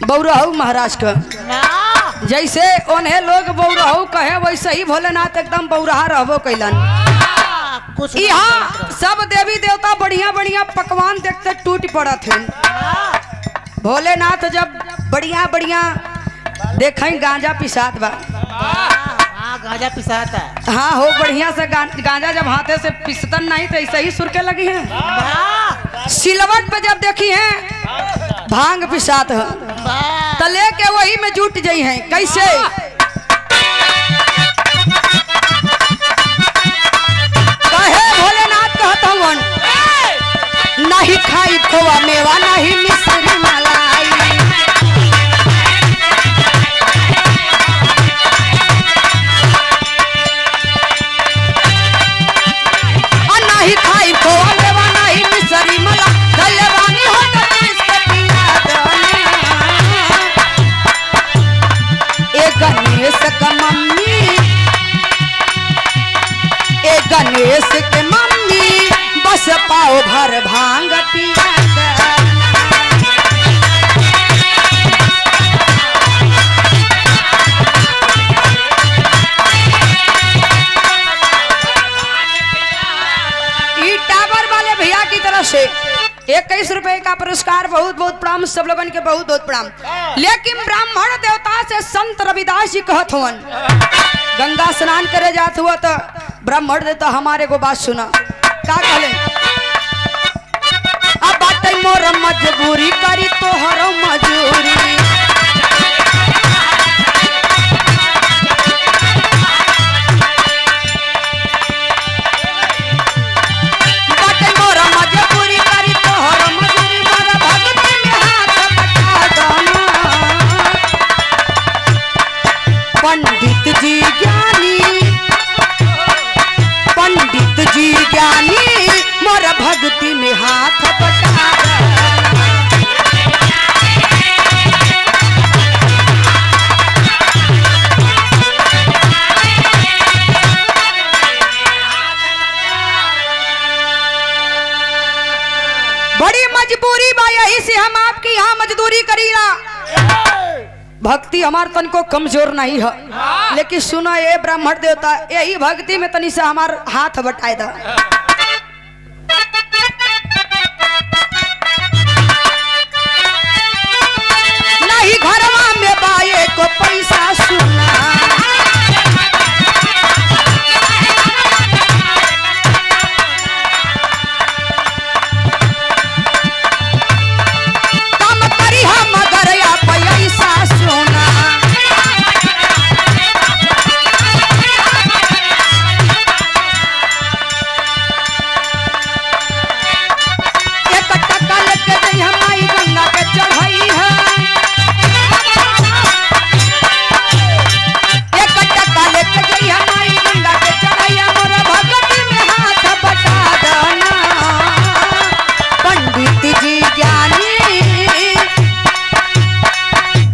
बौरहू महाराज का जैसे उन्हें लोग बौरहू कहे वैसे ही भोलेनाथ एकदम बौरहा रहबो कैलन। यहाँ सब देवी देवता बढ़िया बढ़िया पकवान देखते टूट पड़त हैं। भोलेनाथ जब बढ़िया बढ़िया देखें गांजा पिसात बा, गांजा पिसाता है। हाँ हो बढ़िया से गांजा जब हाथे से पिसतन नहीं तो ऐसे ही सुरके लगी है। सिलवट पे जब देखी है भांग पिसात है तो लेके वही में जुट जाई है। कैसे कहे भोलेनाथ कहता हूँ नहीं खाई खोआ मेवा नहीं मिश्री मलाई, नहीं खाई खोआ मेवा नहीं मिश्री मलाई, गलवानी हो तो इसके पिया दने। ए गणेश का मम्मी, ए गणेश के मम्मी बस पाओ भर भांग पिया दना। टावर वाले भैया की तरफ से 21 रुपए का पुरस्कार, बहुत बहुत प्रणाम सब लोगन के, बहुत बहुत प्रणाम। लेकिन ब्राह्मण देवता से संत रविदास जी कहत हुवन गंगा स्नान करे जात हुआ तो ब्राह्मण देवता हमारे को बात सुना का कहले, अब बात मोर मजबूरी करी तोहर मजूरी, पंडित जी ज्ञानी, पंडित जी ज्ञानी मोर भक्ति में हाथ बटा। बड़ी मजबूरी बा यही से हम आपकी यहाँ मजदूरी करीला। भक्ति हमार तन को कमजोर नहीं है, लेकिन सुना ये ब्राह्मण देवता यही भक्ति में तनी से हमार हाथ बटाए दा। नहीं घरवा में बाए को पैसा सुना, काम करी हम मगर या पैसा सुना, एक टका लेके गई हमारी गंगा के चढ़ाई है, एक टका लेके गई हमारी गंगा के चढ़ाई, मोर भगती में हाथ बटा देना। पंडित जी ज्ञानी,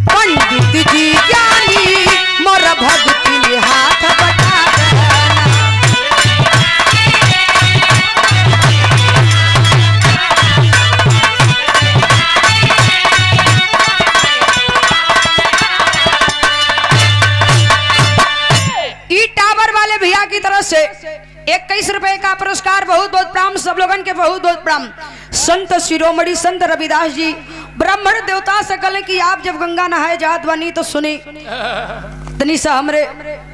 पंडित जी ज्ञानी मोर भक्ति में हाथ बटा देना। ई टावर वाले भैया की तरफ से 21 रुपए का पुरस्कार, बहुत बहुत प्रणाम सब लोगन के, बहुत बहुत प्रणाम। संत शिरोमणि संत रविदास जी ब्राह्मण देवता से कहले कि आप जब गंगा नहाए जात बनी तो सुनी तनी सा हमरे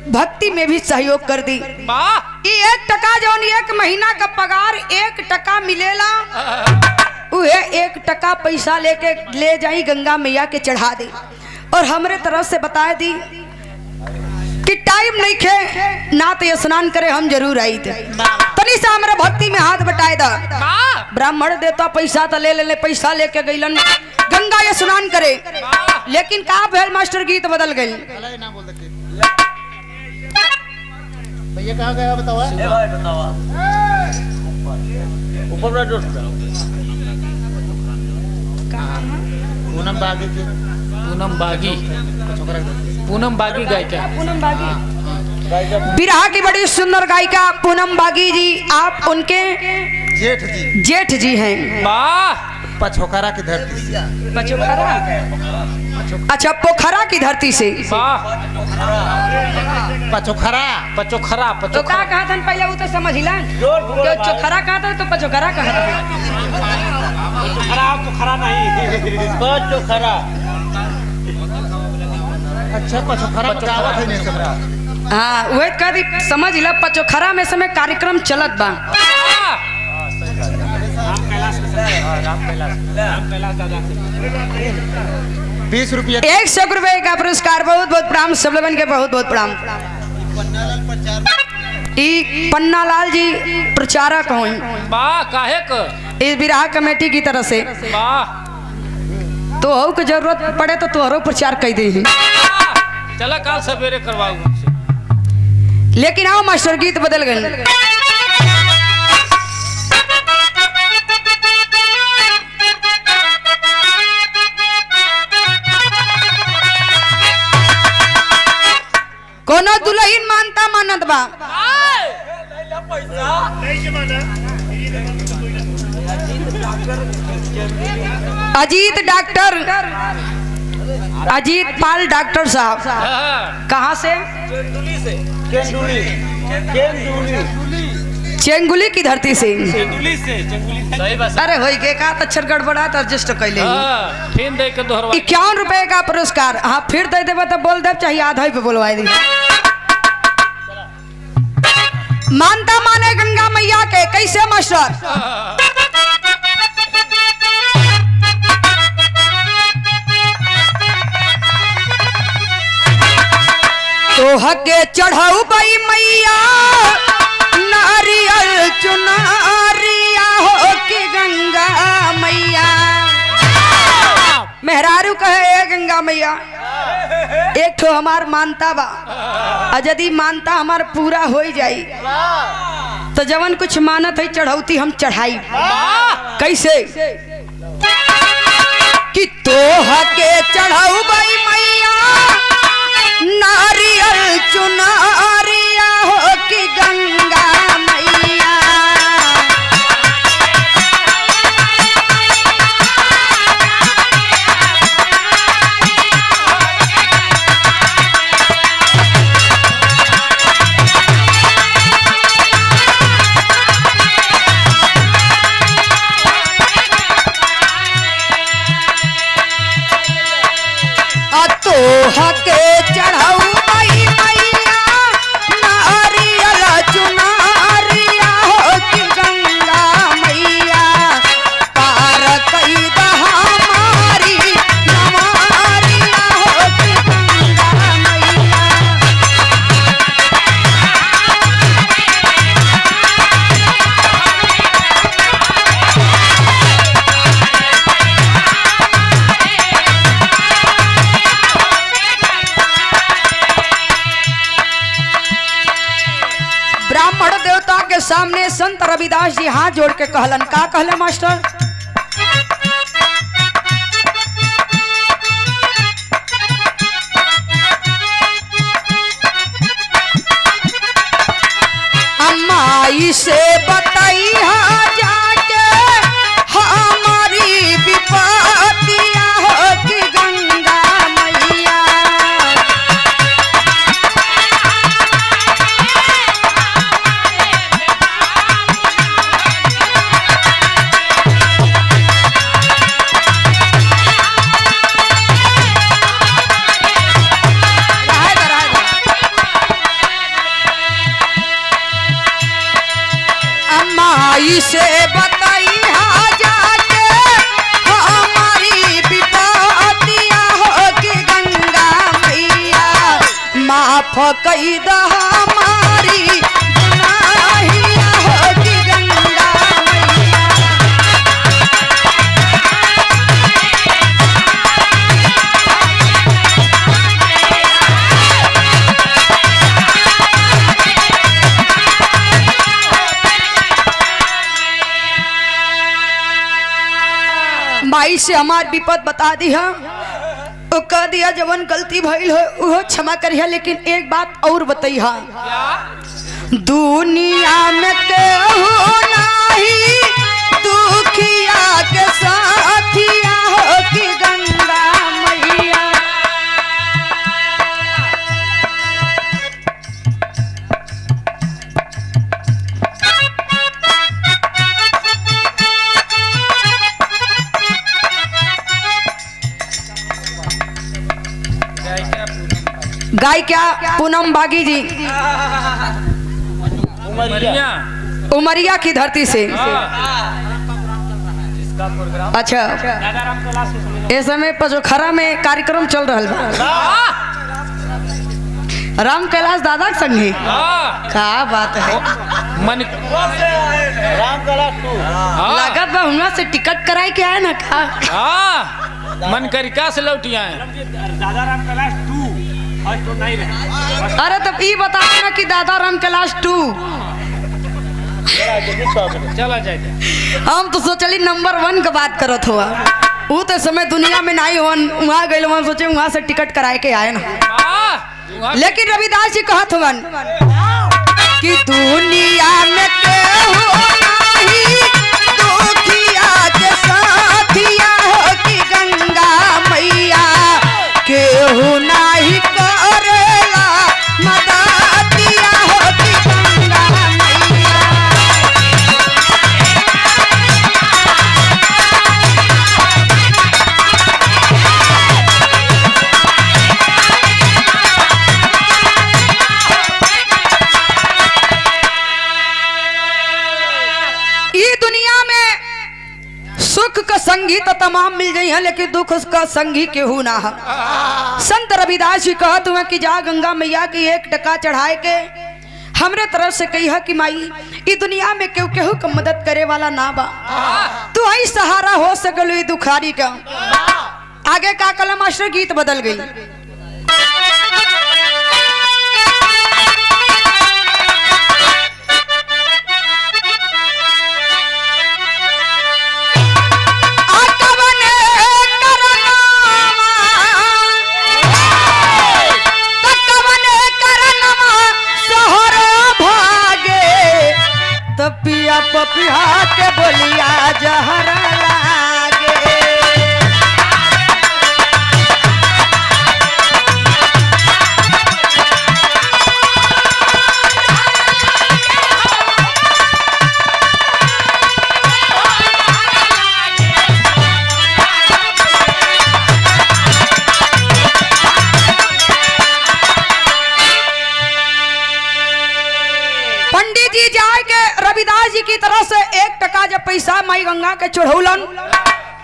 भक्ति में भी सहयोग कर दी। ये 1 टका जौन 1 महीना का पगार 1 टका मिलेला, उहे 1 टका पैसा लेके ले जाई गंगा मैया के चढ़ा दी, और हमरे तरफ से बता दी कि टाइम नहीं खे ना तो स्नान करे हम जरूर आई थे, तनी सा हमारे भक्ति में हाथ बटाए दा। ब्राह्मण देवता पैसा तो ले ले, पैसा लेके गईलन गंगा ये स्नान करे, लेकिन का भेल मास्टर गीत बदल गई। भैया कहाँ गया बतावा? ऊपर पूनम बागी की, पूनम बागी, पूनम बागी गायिका, पूनम बागी बिरहा की बड़ी सुंदर गायिका पूनम बागी जी, आप उनके जेठ जी हैं। वाह पछोकरा की धरती से। पोखरा। अच्छा, पोखरा की धरती से। वाह पछोकरा पचोखरा तो पचोखरा का कहा था पहले, वो तो समझ ला। जो चोखरा कहा था तो पचोखरा कहा था। पछोकरा। अच्छा, पछोकरा में गावत है नहीं समझा। हाँ वही कह दी, समझ ला। पचोखरा में समय कार्यक्रम चलत बा। 20 रुपया 100 रुपए का पुरस्कार। बहुत बहुत प्रणाम सब लोगन के, बहुत बहुत प्रणाम। ई पन्नालाल जी प्रचारक हों वाह काहे क इस बिरहा कमेटी की तरफ से। वाह तो हो के जरूरत पड़े तो तोहरो प्रचार कर दे। चला काल सवेरे करवाऊ हमसे। लेकिन आओ मास्टर, गीत बदल गए। कोनो दुल्हन मानता मानत बा। अजीत डॉक्टर, अजीत पाल डॉक्टर साहब कहाँ से? चेंगुली की धरती से। सही बात। अरे होई के का अक्षर गड़बड़ा तो एडजस्ट कर ले। फिर दे के दोहरवा 51 रुपए का पुरस्कार। हाँ फिर दे देबा तो बोल दे, चाहिए आधा ही पे बोलवाई दी। मानता माने गंगा मैया के कैसे मास्टर? तो हके चढ़ाऊ बाई मैया नारियल चुनारिया हो कि गंगा मैया। मेहरारू कहे ए गंगा मैया, एक ठो हमार मानता बा, यदि मानता हमार पूरा हो जाई तो जवन कुछ मानत है चढ़ौती हम चढ़ाई। कैसे? कि तो हके चढ़ाऊ बाई मैया नारियल चुनारिया हो कि गंगा मैया। तो हके चढ़ाऊ बाई मैया नारियल चुनारिया हो कि गंगा मैया। पार कई दहा हमारी नवारिया हो कि गंगा मैया। ब्राह्मण देवता के सामने संत रविदास जी हाथ जोड़ के कहलन। का कहले मास्टर? अम्माई से बताई जाके हमारी विपत्तियां हो कि गंगा मैया। अम्माई से बताई जाके हमारी विपत्तियां हो कि गंगा मैया। माफ कई द हमारी गुनाहिया हो कि गंगा मैया। माई से हमार विपद बता दी है, तो कह दिया जवन गलती भइल हो वो क्षमा करिया। लेकिन एक बात और बताइया, दुनिया में केहू नाही दुखिया के साथ गाय क्या पूनम बागी जी उमरिया। उमरिया की धरती से। अच्छा इस समय पचोखरा में कार्यक्रम चल रहा बा राम कैलाश दादा के संगे का बात है मन लागत बा हुआ से टिकट कराए के आए ना का मन करिका से लौटी आए। अरे तब ये बताओ ना कि दादा राम कैलाश 2 चला जाए। हम तो सोचली नंबर 1 का बात करत हुआ वो तो समय दुनिया में नहीं हुन वहाँ गए वहाँ सोचे वहाँ से टिकट कराए के आए ना। लेकिन रविदास जी कहत हुवन कि दुनिया में केहू नाही दुखिया के साथिया हो कि गंगा मैया केहू नाही करेला मदतिया हो कि गंगा मैया। सुख का संगी तो तमाम मिल गई है लेकिन दुख का संगी केहू ना है। संत रविदास जी कहत हुए कि जा गंगा मैया की 1 टका चढ़ाए के हमरे तरफ से कही है कि माई ई दुनिया में केहू केहू का मदद करे वाला ना बा तू ही सहारा हो सकल दुखारी का। आगे का कलम मास्टर गीत बदल गई। पिया पपिया के बोलिया जहर लागे पंडित जी जाए के रविदास जी की तरफ से 1 टका जब पैसा माई गंगा के चढ़ौलन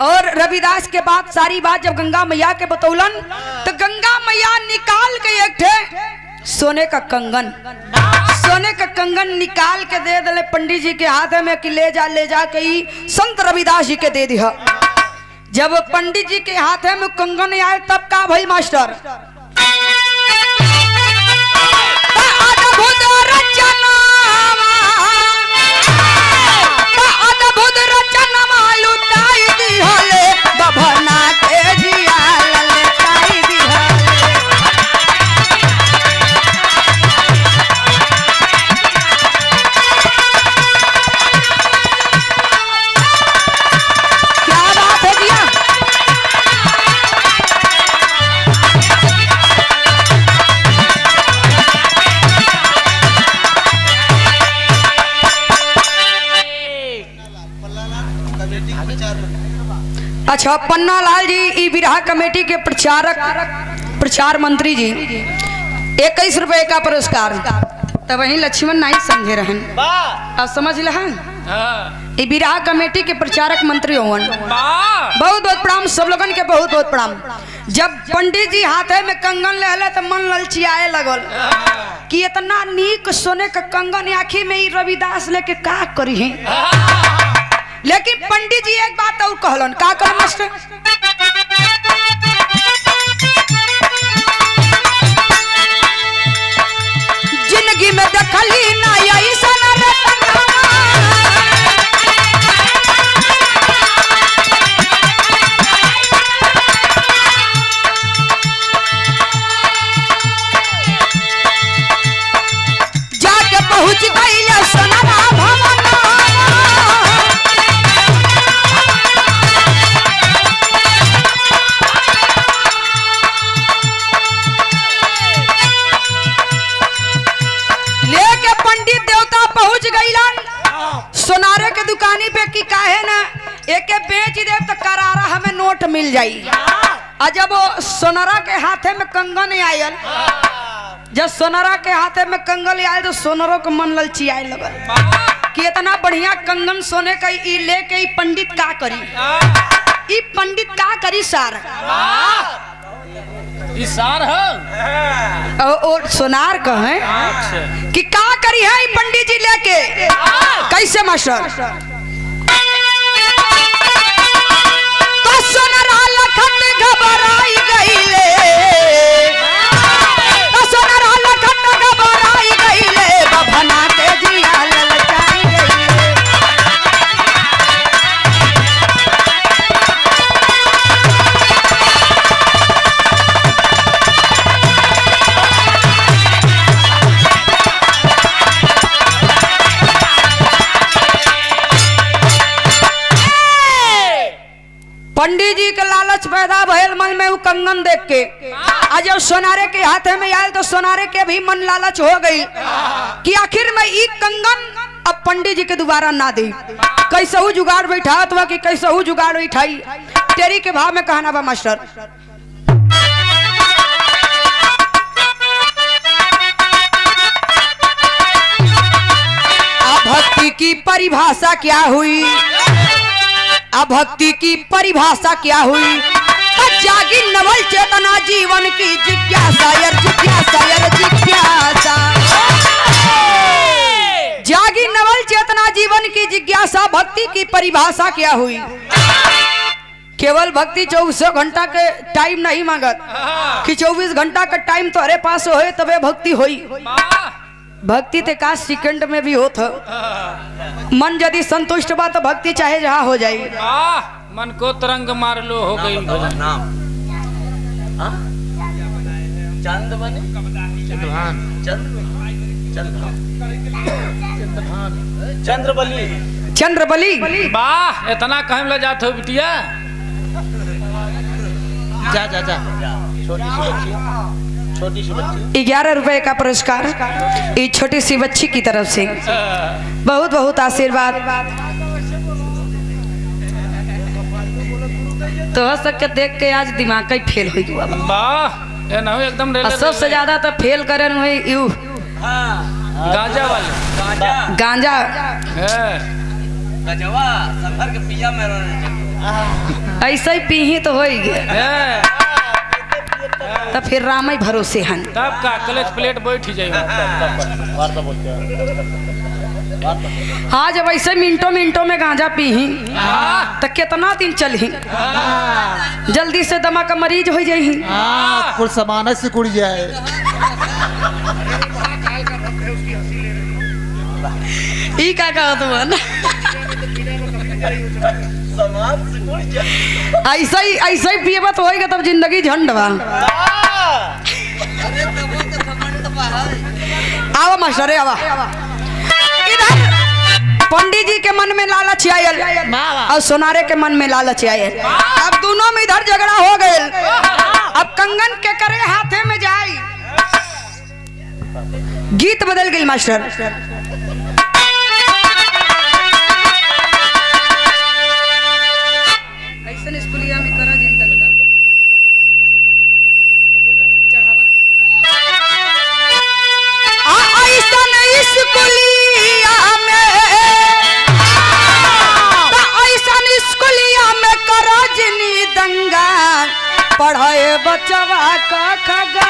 और रविदास के बाद सारी बात जब गंगा मैया के बतौलन तो गंगा मैया निकाल के एक ठे सोने का कंगन निकाल के दे दले पंडित जी के हाथ में कि ले जा के ही संत रविदास जी के दे दिया। जब पंडित जी के हाथ में कंगन आए तब का भाई मास्टर अच्छा पन्ना लाल जी ई बिरहा कमेटी के प्रचार मंत्री जी 21 रुपए का पुरस्कार तब वही लक्ष्मण नाइक समझे रहन अब समझ लहन ई बिरहा कमेटी के प्रचारक मंत्री होवन बहुत बहुत प्रणाम सब लोगन के बहुत बहुत प्रणाम। जब पंडित जी हाथे में कंगन ले तो मन ललचियाए लगल कि इतना नीक सोने का कंगन आखिर में ई रविदास लेके का करी है। लेकिन पंडित जी एक बात और कहलन का कहलन मास्टर जिंदगी में देखली ना ऐसा जाके पहुंच गई सोनारा भवन सोनारे के दुकानी पे की काहे ना एक बेच दे तो करारा हमें नोट मिल जाई। जब वो सोनारा के हाथे में कंगन आयल जब सोनारा के हाथे में कंगन आए तो सोनरों के मन ललचियाए लगल कि इतना बढ़िया कंगन सोने का ई लेके ई पंडित का करी, ई पंडित का करी सार इशार है और सोनार कहे अच्छा कि का करी है ई पंडित जी लेके कैसे मास्टर तो सोनारा लखन घबराई गईले, तो सोनारा लखन घबराई गईले, बभना के जिया ललचाई गईले। पंडित जी के लालच पैदा भयल मन में वो कंगन देख के आज जब सोनारे के हाथे में आयल तो सोनारे के भी मन लालच हो गई कि आखिर में ई कंगन अब पंडित जी के दोबारा ना दी, कैसे हु जुगाड़ बैठा तो कि कैसे हु जुगाड़ बैठाई। तेरी के भाव में कहना बा मास्टर भक्ति की परिभाषा क्या हुई, भक्ति की परिभाषा क्या हुई, जागी नवल चेतना जीवन की जिज्ञासा यार जिज्ञासा यार जिज्ञासा, जागी नवल चेतना जीवन की जिज्ञासा भक्ति की परिभाषा क्या हुई। केवल भक्ति 24 घंटा के टाइम नहीं मांगत कि 24 घंटा का टाइम तो अरे पास हो तबे भक्ति होई, भक्ति ते का सेकंड में भी होत मन यदि संतुष्ट बा तो भक्ति चाहे जहाँ हो जाए। मन को तरंग मार लो हो गई भजन चंद बने चंद्रबली चंद्रबली वाह इतना कहम ल जात हो बिटिया जा जा जा छोटी सी बच्ची 11 रुपए का पुरस्कार इस छोटी सी बच्ची की तरफ से बहुत बहुत आशीर्वाद। तो हो सके देख के आज दिमाग का ही फेल हो गया वाह ये ना एकदम और सबसे ज्यादा तो फेल करे हुए यू गांजा वाले गांजा है गजवा सफर के पिया में ऐसा ही पीही तो हो ही गया है तो फिर राम ही भरोसे हन तब का क्लच प्लेट बैठ ही जाएगा हाँ जब ऐसे मिनटों मिनटों में गांजा पीही तो कितना दिन चलही जल्दी से दमा का मरीज हो जाही। हाँ कुल सामान से कुड़ जाए ई का कहत मन ऐसा ही पिएबा तो होएगा तब जिंदगी झंड बा। आवा मास्टर रे आवा इधर पंडित जी के मन में लालच आयल और सोनारे के मन में लालच आयल, अब दोनों में इधर झगड़ा हो गए। अब कंगन के करे हाथे में जाई गीत बदल गई मास्टर ऐसा स्कूलिया में करा जिंदगी चढ़ावा स्कूलिया में करो जिनी दंगा पढ़ाए बचवा का खगा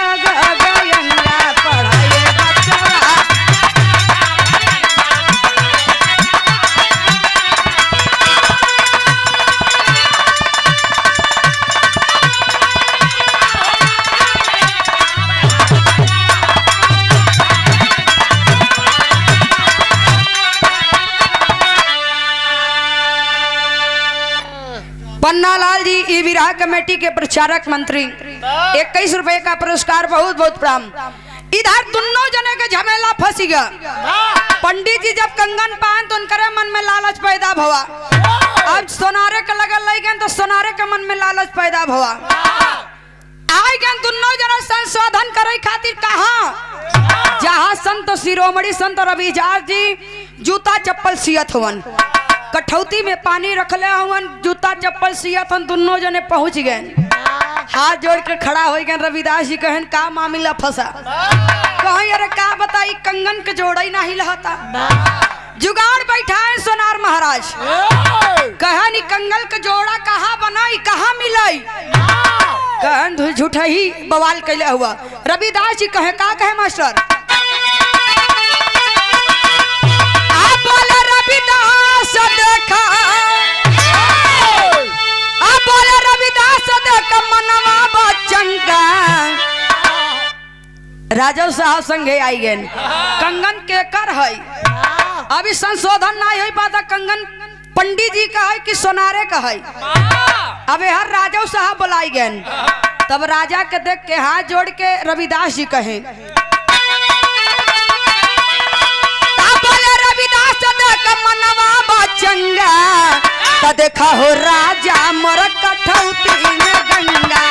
गयंगा पढ़ाए बचवा पन्नालाल जी ई विराह कमेटी के प्रचारक मंत्री 21 रुपए का पुरस्कार बहुत बहुत प्रणाम। इधर दोनों जने के झमेला फंस गया। पंडित जी जब कंगन पान तो उनके मन में लालच पैदा भवा, अब सोनारे के लगल लग गए तो सोनारे के मन में लालच पैदा भवा। आई गए दोनों जना संशोधन करे खातिर कहा जहाँ संत शिरोमणि संत रविदास जी जूता चप्पल सियत हुवन, कठौती में पानी रखले हुवन, जूता चप्पल सियत हन, दोनों जने पहुंच गए। हाथ जोड़ के खड़ा हो गए। रविदास जी कहन का मामला फंसा। कहीं अरे का बताई कंगन के जोड़ा ही नहीं लहता जुगाड़ बैठा है सोनार महाराज कहा नी कंगन के जोड़ा कहाँ बनाई कहाँ मिलाई कहन झूठा ही बवाल कैले हुआ रविदास जी कहे का कहे मास्टर आप बोले रविदास देखा आप बोले रविदास देखा मनवा बचंगा राजव साहब संगे आई गए कंगन के कर है अभी संशोधन नहीं हो पाता कंगन पंडित जी का है कि सोनारे का है अबे हर राजव साहब बुलाई गए तब राजा के देख के हाथ जोड़ के रविदास जी कहे बोले रविदास देख मनवा बचंगा तो देखा हो राजा मोर कठौती में गंगा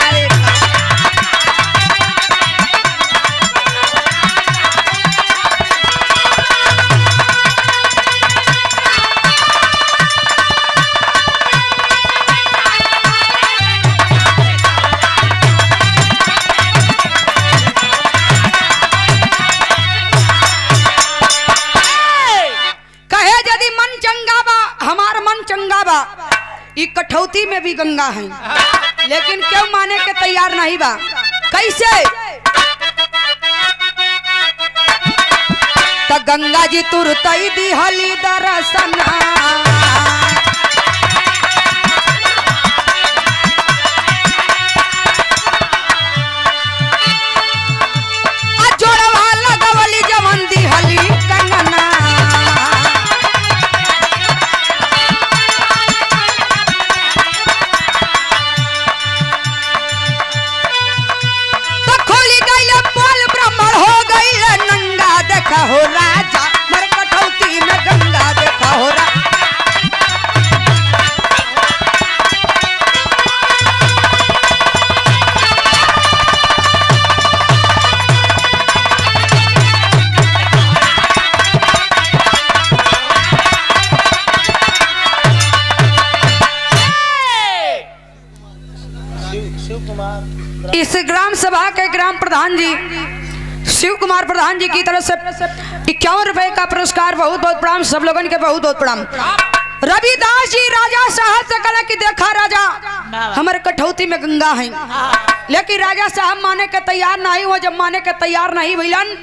ई कठौती में भी गंगा है लेकिन क्यों माने के तैयार नहीं बा कैसे तो गंगा जी तुरतई दी हली दर्शना जोड़वा लगवली जवन दी हली कंगना हो राजा मर कठौती में गंगा देखा हो शिव कुमार इस ग्राम सभा के ग्राम प्रधान जी शिव कुमार प्रधान जी की तरफ से 51 रुपए का पुरस्कार बहुत बहुत प्रणाम सब लोगों के बहुत बहुत प्रणाम रविदास जी राजा साहब से कहा कि देखा राजा हमारे कठौती में गंगा है लेकिन राजा साहब माने के तैयार नहीं हुआ जब माने के तैयार नहीं भइलन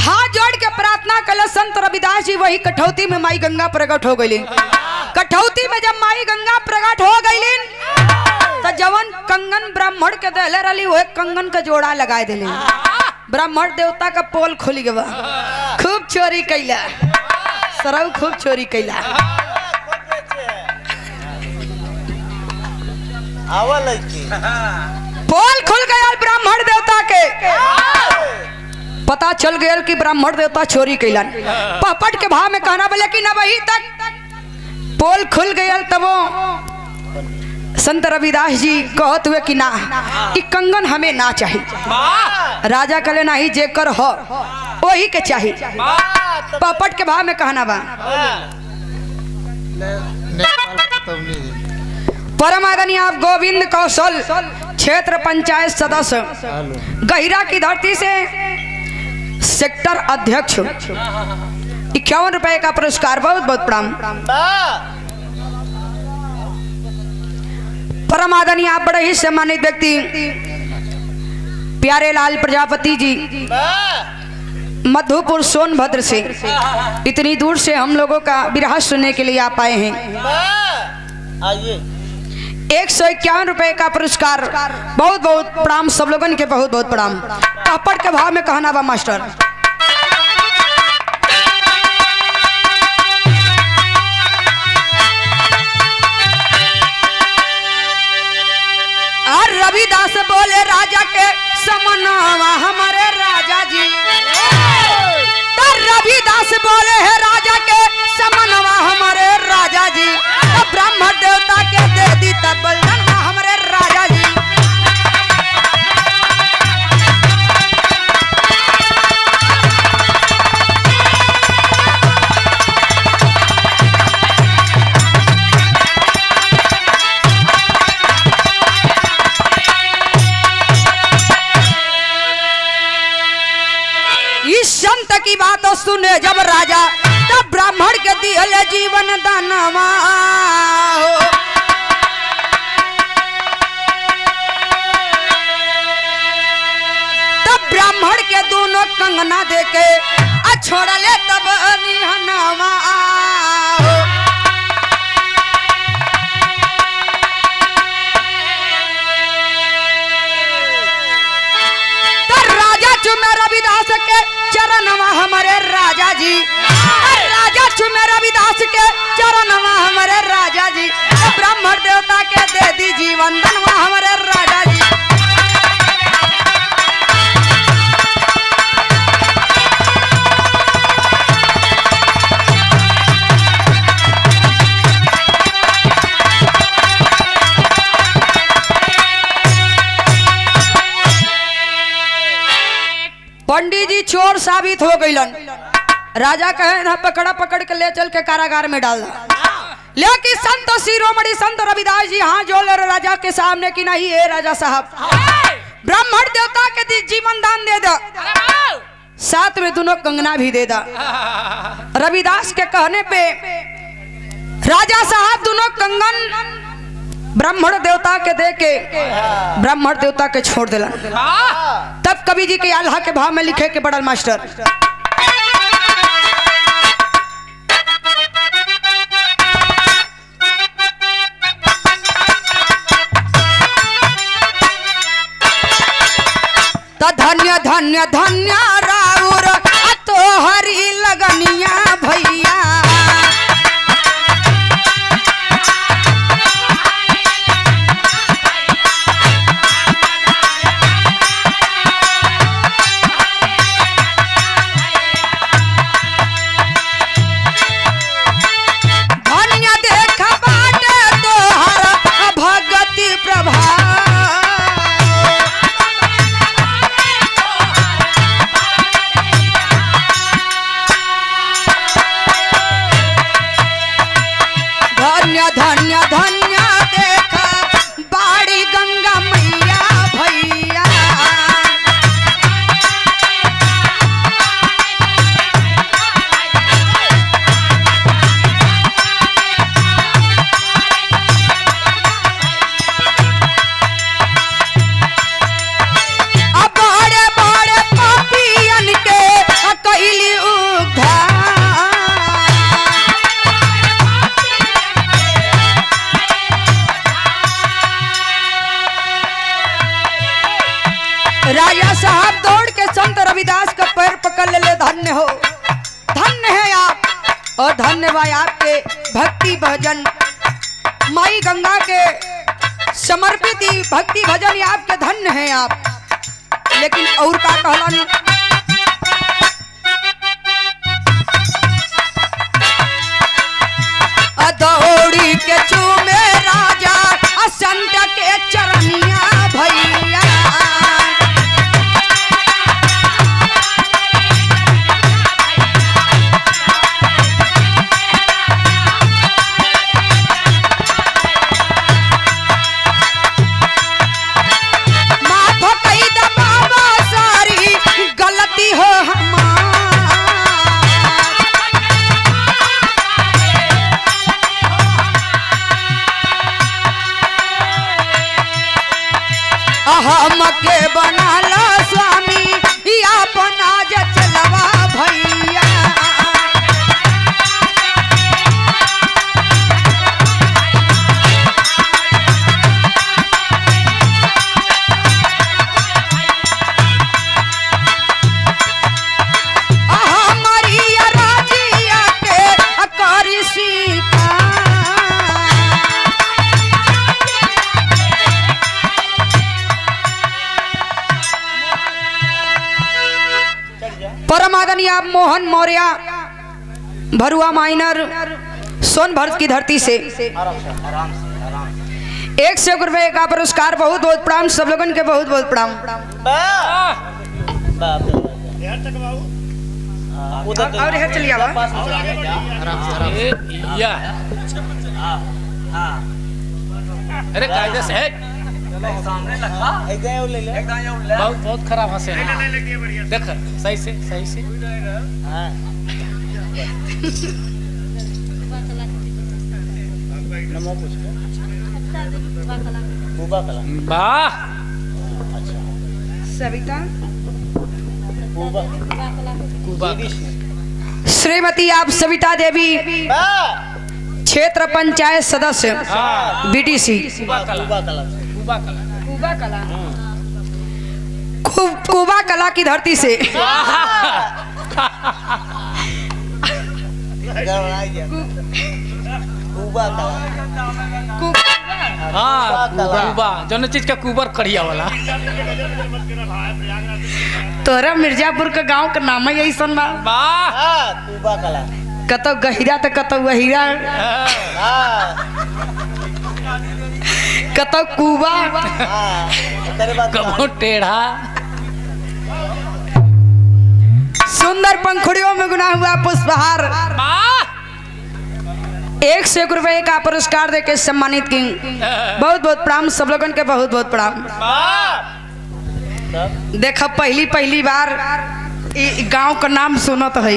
हाथ जोड़ के प्रार्थना कल संत रविदास जी वही कठौती में माई गंगा प्रकट हो गई कठौती में जब माई गंगा प्रकट हो गई तो जवन कंगन ब्राह्मण के दहले रही वह कंगन का जोड़ा लगाए दिले ब्राह्मण देवता का पोल खुल गया खूब चोरी कैला सरव खूब चोरी कैला पोल खुल गया ब्राह्मण देवता के पता चल गया कि ब्राह्मण देवता चोरी कैलन पपट के भाव में कहना बोले कि न वही तक पोल खुल गया तब संत रविदास जी कहत हुए कि ना कि कंगन हमें ना चाहिए राजा कले नहीं जेकर हो वही के चाहिए पपट के भाव में कहना बा परम आदरणीय आप गोविंद कौशल क्षेत्र पंचायत सदस्य गहिरा की धरती से सेक्टर अध्यक्ष 51 रुपए का पुरस्कार बहुत बहुत प्रणाम परम आदरणीय आप बड़े ही सम्मानित व्यक्ति प्यारे लाल प्रजापति जी मधुपुर सोनभद्र से इतनी दूर से हम लोगों का विरह सुनने के लिए आप आए हैं आइए 151 रुपए का पुरस्कार बहुत बहुत प्रणाम सब लोगों के बहुत बहुत प्रणाम पपट के भाव में कहना बा मास्टर रविदास बोले राजा के समनवा हमारे राजा जी रविदास बोले है राजा के समनवा हमारे राजा जी ब्राह्मण देवता के दे दी तब हमारे राजा जी सुने जब राजा तब ब्राह्मण के दियल जीवन दानवा हो। तब ब्राह्मण के दोनों कंगना देके छोड़ले तब निहनवा हो। चुमे रविदास के चरणवा हमारे राजा जी, राजा चुमे रविदास के चरणवा हमारे राजा जी, ब्राह्मण देवता के दे दी जीवन दानवा हमारे राजा जी। पंडित जी चोर साबित हो गईलन। राजा कहे ना पकड़ा पकड़ के ले चल के कारागार में डाल दा। लेकिन संत शिरोमणि संत रविदास जी हाथ जोड़ ले राजा के सामने कि नहीं है राजा साहब, ब्राह्मण देवता के जीवन दान दे दो, साथ में दोनों कंगना भी दे दा। रविदास के कहने पे राजा साहब दोनों कंगन ब्राह्मण देवता के दे के ब्राह्मण देवता के छोड़ दिला। तब कवि जी के आल्हा के भाव में लिखे के बड़ल मास्टर, धन्य धन्य धन्य राउर तो हरी लगनिया भैया, धन्य धन्य देखा बाड़ी गंगा मैया भैया, अब बड़े बड़े पापियन के कैली उद्धार, राजा साहब दौड़ के संत रविदास का पैर पकड़ ले, धन्य हो, धन्य है आप और धन्यवाद आपके भक्ति भजन माई गंगा के समर्पित भक्ति भजन आपके धन्य है आप। लेकिन और का कहलन, दौड़ी के चूमे राजा संत के चरनिया भैया, हमके बनाला स्वामी अपन आज चलवा भैया, हमारी राजिया के अकारी सीता, परमादनी आप मोहन मौर्य भरुआ माइनर सोनभद्र की धरती से 100 रुपए का पुरस्कार, बहुत बहुत प्रणाम सब लोगन के, बहुत बहुत प्रणाम। और इधर चलिए अरे कायदे से बहुत बहुत खराब हंसे देख सही से वाह सविता कुबा श्रीमती आप सविता देवी क्षेत्र पंचायत सदस्य बीडीसी कुबा कला की धरती से हाँ कुबा जौन चीज का कुबर कढ़िया वाला तोरा मिर्जापुर का गांव का नाम है यही सन बा वाह कतो गहिरा तो कतो गहिरा कतो कुबा कबो टेढ़ा सुंदर पंखुड़ियों में गुना हुआ पुष्पहार वाह 101 रुपए का पुरस्कार देके सम्मानित की बहुत बहुत प्रणाम सब लोगन के बहुत बहुत प्रणाम। देखा पहली बार गांव का नाम सुनत है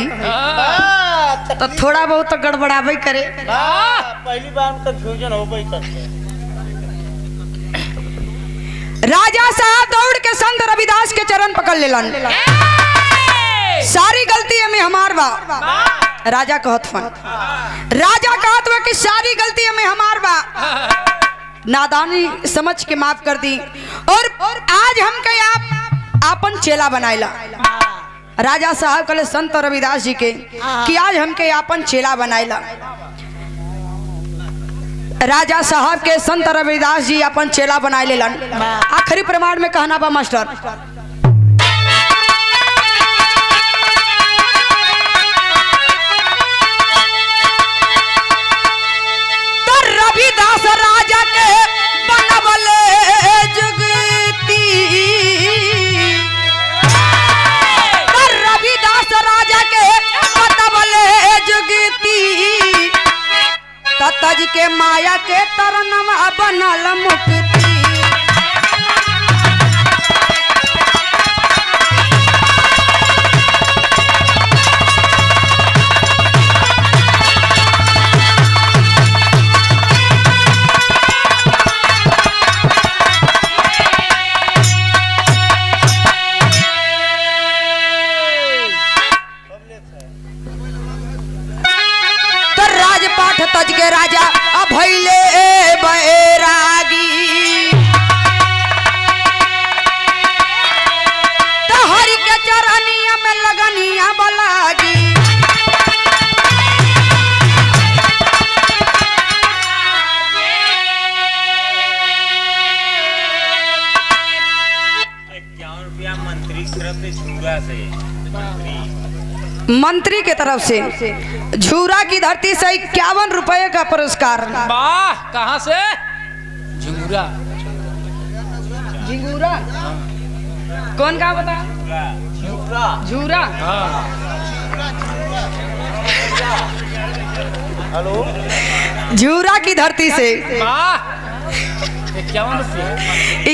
तो थोड़ा बहुत तो गड़बड़ाबे करे। पहली बार कंफ्यूजन हो गई करते राजा साहब दौड़ के संत रविदास के चरण पकड़ लेलन। सारी गलती हमें हमार बा राजा कहत हुआ कि सारी गलती हमें हमार बा नादानी समझ के माफ कर दी और आज हम के आप आपन चेला बनाइला। राजा साहब कहले संत रविदास जी के कि आज हम के आपन चेला बनाइला। राजा साहब के संत रविदास जी अपन चेला बनाए लेलन। आखिरी प्रमाण में कहना बा मास्टर तो रविदास राजा के बनवले जुगती तो रविदास राजा के बनवले जुगती तज के माया के तरनवा बनल मुक्ति। तो राजपाट तज के राजा भैले बैरागी तो हरि के चरनिया में लगनिया बलागी। मंत्री के तरफ से झूरा की धरती से 51 रुपए का पुरस्कार। वाह कहाँ से झुंगुरा झिंगूरा कौन का बता झूरा हेलो झूरा की धरती से वाह 51 रुपये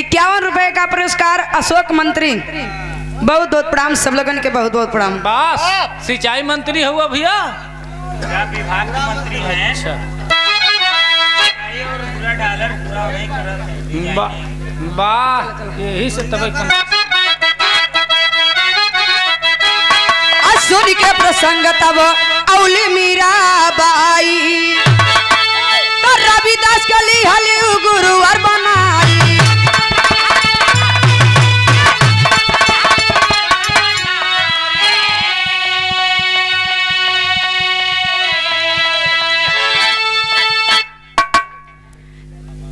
51 रुपए का पुरस्कार अशोक मंत्री बहुत बहुत प्रणाम सब लोगन के बहुत बहुत प्रणाम। बस सिंचाई मंत्री हुआ भैया विभाग का मंत्री है। अच्छा पूरा डॉलर पूरा वही करत वाह यही से तब असुर के प्रसंग तब औली मीरा बाई तो रविदास के लिहली गुरुवर बनाई।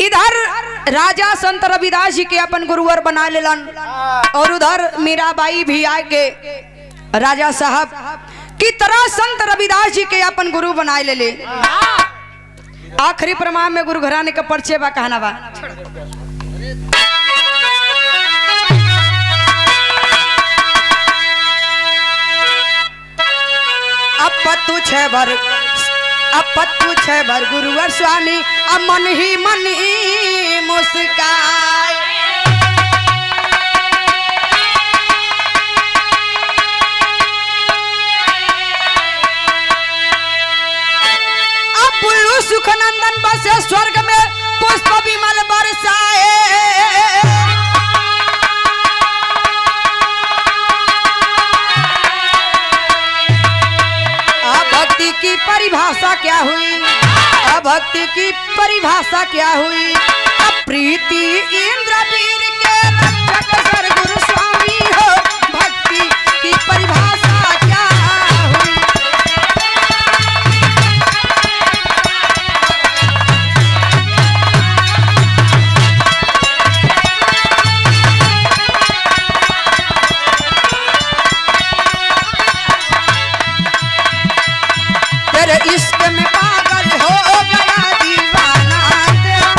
इधर राजा संत रविदास जी के अपन गुरुवर बना लेलन और उधर मीराबाई भी आके राजा साहब की तरह संत रविदास जी के अपन गुरु बनाए ले ले। आखिरी प्रमाण में गुरु घराने का परिचय बा कहना बा अपतु छे भर गुरुवर स्वामी मन ही मुस्काए। परिभाषा क्या हुई, भक्ति की परिभाषा क्या हुई। प्रीति इंद्रवीर के रक्षक सद्गुरु स्वामी हो, भक्ति की परिभाषा क्या हुई। तेरे इश्क में पागल हो गया दीवाना तेरा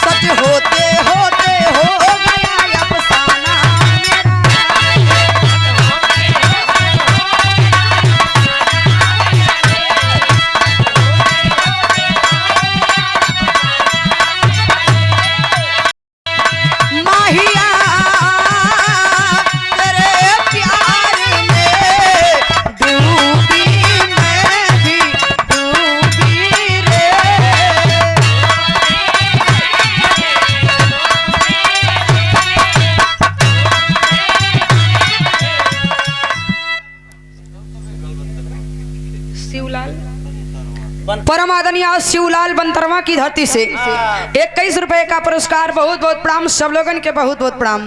सच होते होते हो गया अफसाना माहिया तेरे प्यार में डूबी मैं भी डूबी रे। शिवलाल परम आदरणीय शिवलाल बंतरवा की धरती से 21 रुपए का पुरस्कार, बहुत बहुत प्रणाम सब लोगन के, बहुत बहुत प्रणाम।